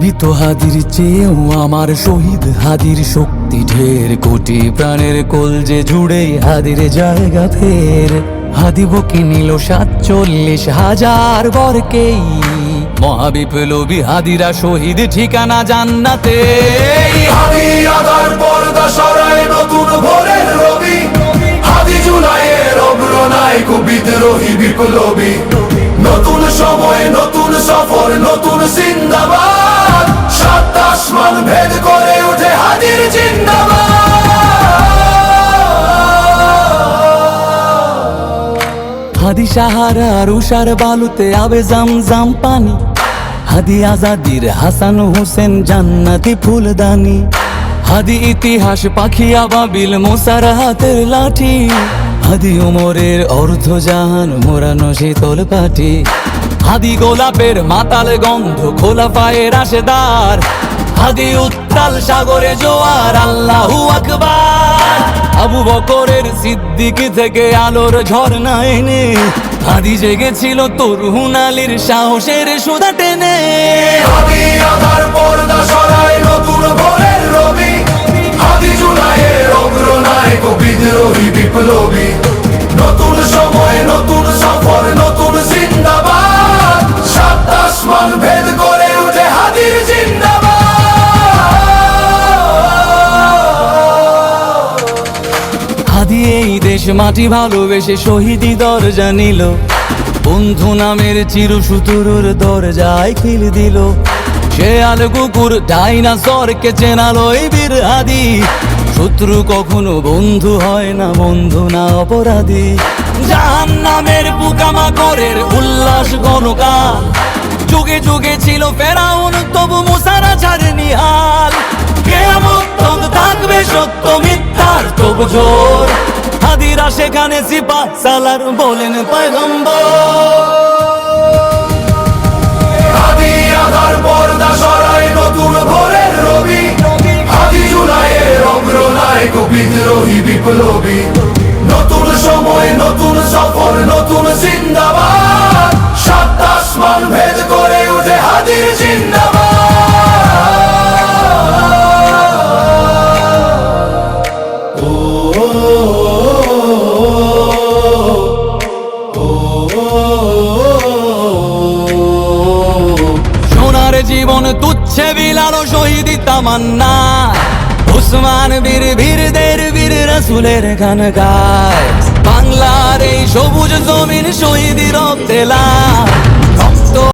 জীবিত হাদির চেয়েও আমার শহীদ হাদির শক্তি ঢের, কোটি প্রাণের কলজে জুড়ে হাদির জায়গা ফের। হাদি বুকে নিল ৪৭,০০০ বরকেই, মহাবিপ্লবী হাদিরা শহীদ ঠিকানা জান্নাতে। হাদি আদার পর্দা সরায় নতুন ভোরের রবি, হাদি জুলাইয়ের অগ্রনায়ক বিদ্রোহী বিপ্লবী। নতুন সময় নতুন সফর নতুন জিন্দাবাদ, সাত আসমান ভেদ করে উঠে হাদির জিন্দাবাদ। হাদি সাহারার উষার বালুতে আবে জামজাম পানি, হাদি আজাদির হাসান হোসেন জান্নাতি ফুলদানি। হাদি ইতিহাস পাখি আবাবিল মোসার হাতের লাঠি, হাদি ওমরের অর্ধজাহান মোরানো শীতল পাটি। হাদি গোলাপের মাতাল গন্ধ খোলা পায়ের রাশেদার, হাদি উত্তাল সাগরে জোয়ার আল্লাহু আকবার। আবু বকরের সিদ্দিক থেকে আলোর ঝর্ণা এনে, হাদি জেগেছিল তরুণ আলীর সাহসের সুধা টেনে। হাদি আদার পর্দা সরায় নতুন ভোরের রবি, হাদি জুলাইয়ের অগ্রনায়ক বিদ্রোহী বিপ্লবী। নতুন সময় নতুন সফর নতুন জিন্দাবাদ, সাত আসমান ভেদ করে উঠে হাদির জিন্দাবাদ। হাদি এই দেশ মাটি ভালোবেসে শহীদি দরজা নিল, বন্ধু নামের চিরসুতুরুর দরজায় খিল দিল। শেয়াল কুকুর ডাইনাসরকে চেনালো এই বীর হাদি, শত্রু কখনো বন্ধু হয় না, বন্ধু না অপরাধী। জাহান্নামের পোকামাকড়ের উল্লাস গণকাল, যুগে যুগে ছিল ফেরাউন তবু মুসারা ছাড়েনি হাল। কিয়ামত তক থাকবে সত্য মিথ্যার তবু জোর, হাদিরা সেখানে সিপাহ সালার বলেন পয়গম্বর। হাদি আদার পর্দা সরায় নতুন ভোরের রবি, হাদি জুলাইয়ের অগ্রনায়ক বিদ্রোহী বিপ্লবী। নতুন সময় নতুন সফর নতুন জিন্দাবাদ, সাত আসমান ভেদ করে উঠে হাদির জিন্দাবাদ। সোনার জীবন তুচ্ছে বিলালো শহীদি তামান্না, উসমান বীর বীরদের বীর রাসূলের গান গায়। বাংলার এই সবুজ জমিন শহীদি রক্তে লাল।